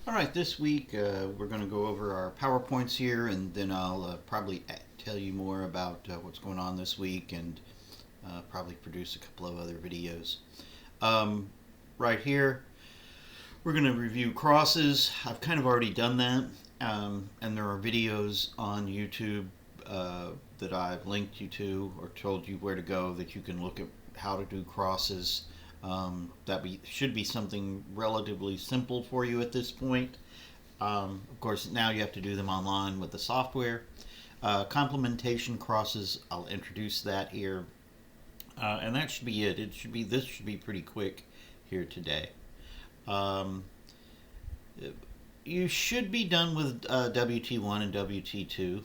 All right, this week we're going to go over our PowerPoints here, and then I'll probably tell you more about what's going on this week and probably produce a couple of other videos. Right here, we're going to review crosses. I've kind of already done that, and there are videos on YouTube that I've linked you to or told you where to go that you can look at how to do crosses. Should be something relatively simple for you at this point. Of course, now you have to do them online with the software. Complementation crosses, I'll introduce that here. And that should be it. This should be pretty quick here today. You should be done with WT1 and WT2.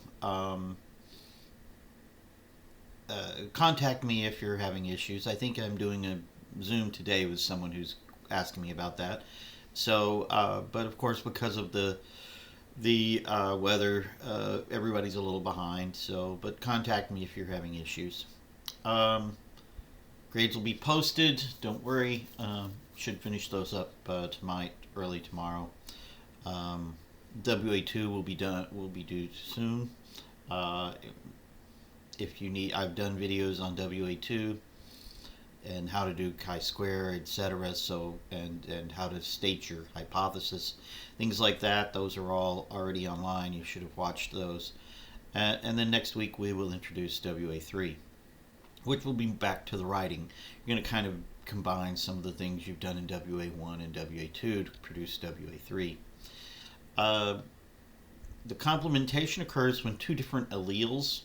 Contact me if you're having issues. I think I'm doing a Zoom today with someone who's asking me about that. So, but of course, because of the weather, everybody's a little behind. So, but contact me if you're having issues. Grades will be posted. Don't worry. Should finish those up tonight, early tomorrow. WA2 will be done. Will be due soon. If you need, I've done videos on WA2 and how to do chi-square, etc. So and how to state your hypothesis, things like that. Those are all already online. You should have watched those. And then next week we will introduce WA3, which will be back to the writing. You're going to kind of combine some of the things you've done in WA1 and WA2 to produce WA3. The complementation occurs when two different alleles,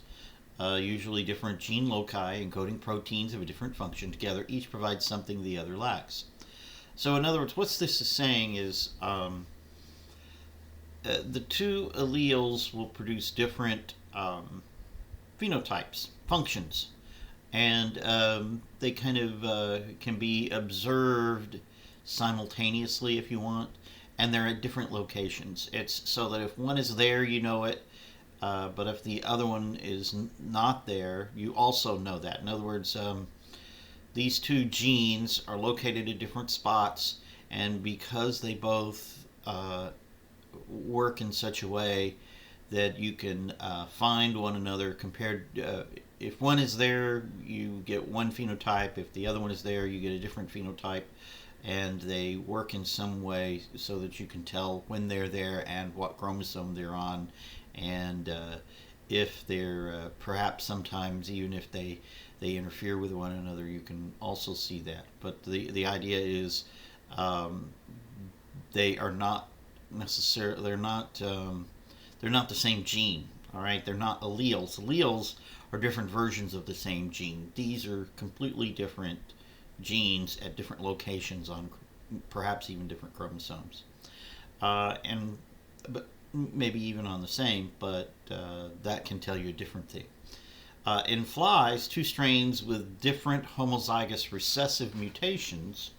usually different gene loci encoding proteins of a different function together, each provides something the other lacks. So in other words, what this is saying is the two alleles will produce different phenotypes, functions, and they kind of can be observed simultaneously if you want, and they're at different locations. It's so that if one is there, you know it, but if the other one is not there, you also know that. In other words, these two genes are located at different spots, and because they both work in such a way that you can find one another compared, if one is there, you get one phenotype. If the other one is there, you get a different phenotype. And they work in some way so that you can tell when they're there and what chromosome they're on, and if they're perhaps sometimes even if they interfere with one another, you can also see that. But the idea is they are not necessarily they're not the same gene. All right, they're not alleles. Alleles are different versions of the same gene. These are completely different genes at different locations on perhaps even different chromosomes, and but maybe even on the same, but that can tell you a different thing. In flies, two strains with different homozygous recessive mutations.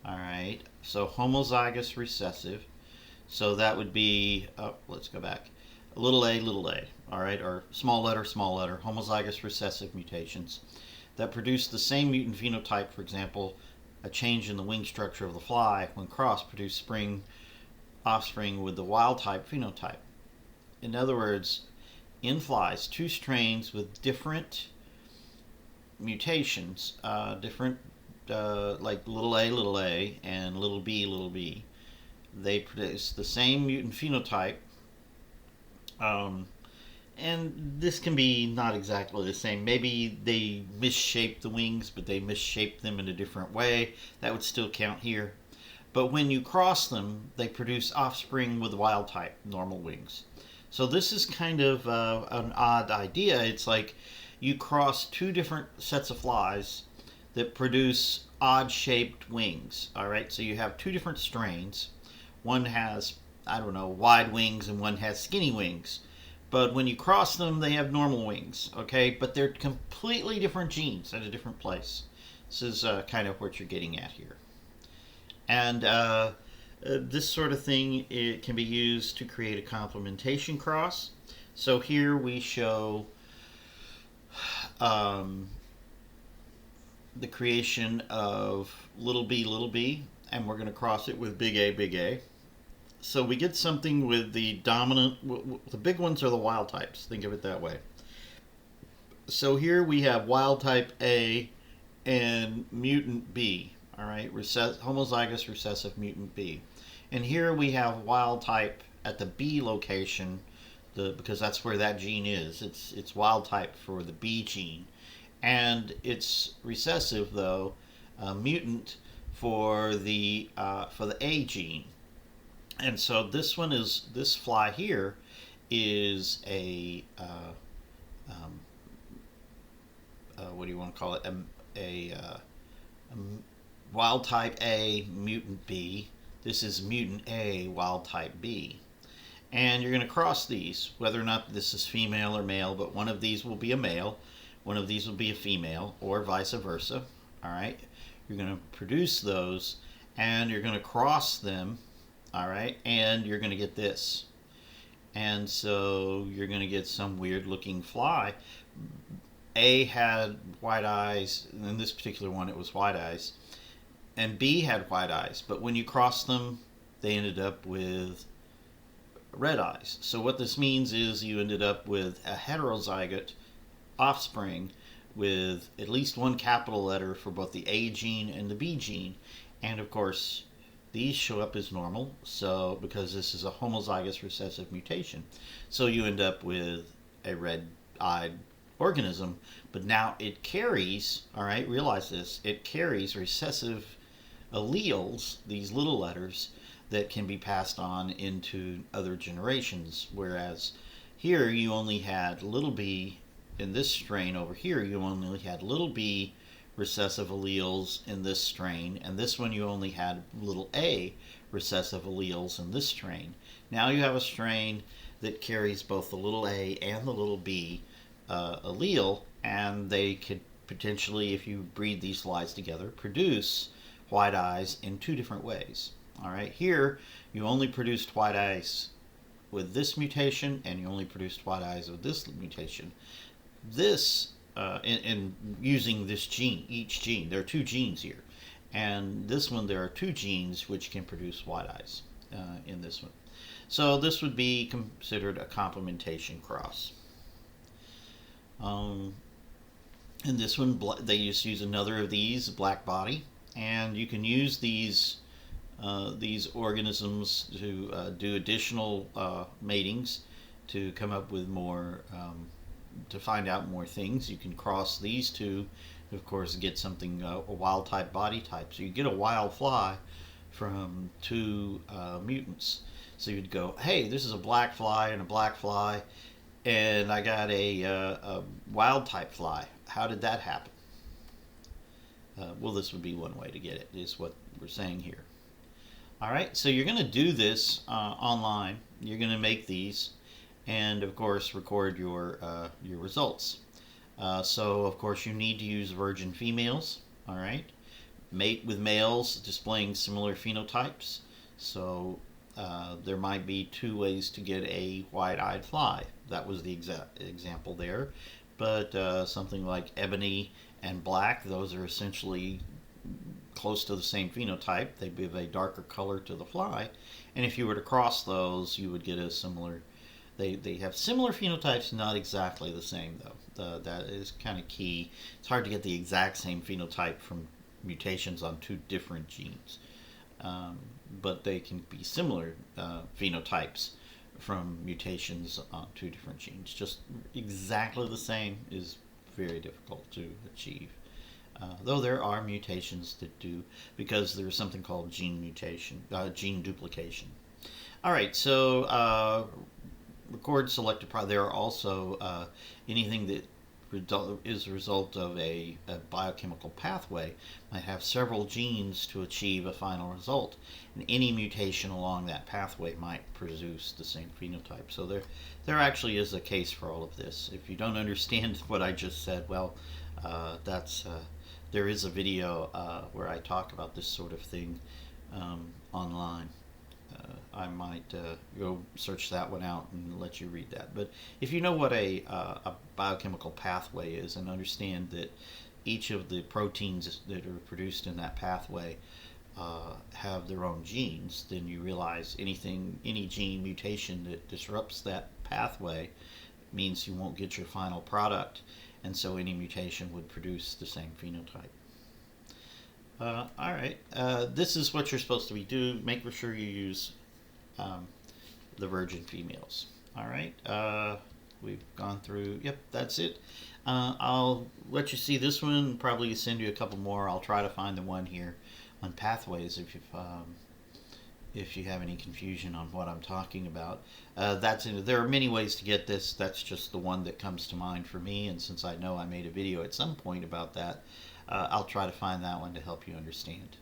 All right, so homozygous recessive, so that would be let's go back, little a, all right, or small letter, homozygous recessive mutations that produce the same mutant phenotype. For example, a change in the wing structure of the fly when crossed produce offspring with the wild type phenotype. In other words, in flies, two strains with different mutations, different like little a and little b, they produce the same mutant phenotype. And this can be not exactly the same. Maybe they misshape the wings, but they misshape them in a different way. That would still count here. But when you cross them, they produce offspring with wild type, normal wings. So this is kind of an odd idea. It's like you cross two different sets of flies that produce odd-shaped wings. All right, so you have two different strains. One has, I don't know, wide wings, and one has skinny wings. But when you cross them, they have normal wings, okay? But they're completely different genes at a different place. This is kind of what you're getting at here. And this sort of thing, it can be used to create a complementation cross. So here we show the creation of little b, and we're going to cross it with big A, So we get something with the dominant, the big ones are the wild types. Think of it that way. So here we have wild type A and mutant B. All right, homozygous recessive mutant B. And here we have wild type at the B location, because that's where that gene is. It's wild type for the B gene, and it's recessive though, mutant for the A gene. And so this fly here is a um, what do you want to call it? A wild type A mutant B. This is mutant A wild type B. And you're going to cross these, whether or not this is female or male, but one of these will be a male, one of these will be a female, or vice versa. All right, you're going to produce those, and you're going to cross them. All right, and you're going to get this. And so you're going to get some weird looking fly. A had white eyes, and in this particular one it was white eyes, and B had white eyes, but when you cross them, they ended up with red eyes. So what this means is you ended up with a heterozygote offspring with at least one capital letter for both the A gene and the B gene. And of course, these show up as normal, so because this is a homozygous recessive mutation. So you end up with a red-eyed organism, but now it carries, all right, realize this, it carries recessive alleles, these little letters, that can be passed on into other generations, whereas here you only had little b, in this strain over here you only had little b recessive alleles in this strain, and this one you only had little a recessive alleles in this strain. Now you have a strain that carries both the little a and the little b allele, and they could potentially, if you breed these flies together, produce white eyes in two different ways. All right, here you only produced white eyes with this mutation, and you only produced white eyes with this mutation. This, in using this gene, each gene, there are two genes here, and this one there are two genes which can produce white eyes in this one. So this would be considered a complementation cross. In this one, they just use another of these, black body, and you can use these organisms to do additional matings to come up with more, to find out more things. You can cross these two, of course, get something, a wild type body type. So you get a wild fly from two mutants. So you'd go, hey, this is a black fly and a black fly, and I got a wild type fly. How did that happen? Well, this would be one way to get it, is what we're saying here. All right, so you're going to do this online. You're going to make these, and of course record your results. So of course you need to use virgin females. All right, mate with males displaying similar phenotypes. So there might be two ways to get a white-eyed fly. That was the example there. But something like ebony and black, those are essentially close to the same phenotype. They give a darker color to the fly. And if you were to cross those, you would get a similar, they have similar phenotypes, not exactly the same though. That is kind of key. It's hard to get the exact same phenotype from mutations on two different genes. But they can be similar phenotypes from mutations on two different genes. Just exactly the same is very difficult to achieve. Though there are mutations that do, because there's something called gene duplication. All right, so record selected product. There are also anything that is a result of a biochemical pathway might have several genes to achieve a final result, and any mutation along that pathway might produce the same phenotype. So there actually is a case for all of this. If you don't understand what I just said, well, there is a video where I talk about this sort of thing online. I might go search that one out and let you read that. But if you know what a biochemical pathway is and understand that each of the proteins that are produced in that pathway have their own genes, then you realize any gene mutation that disrupts that pathway means you won't get your final product, and so any mutation would produce the same phenotype. All right, this is what you're supposed to be doing. Make sure you use the virgin females. All right, we've gone through. Yep, that's it. I'll let you see this one. Probably send you a couple more. I'll try to find the one here on pathways if you have any confusion on what I'm talking about. There are many ways to get this. That's just the one that comes to mind for me, and since I know I made a video at some point about that, I'll try to find that one to help you understand.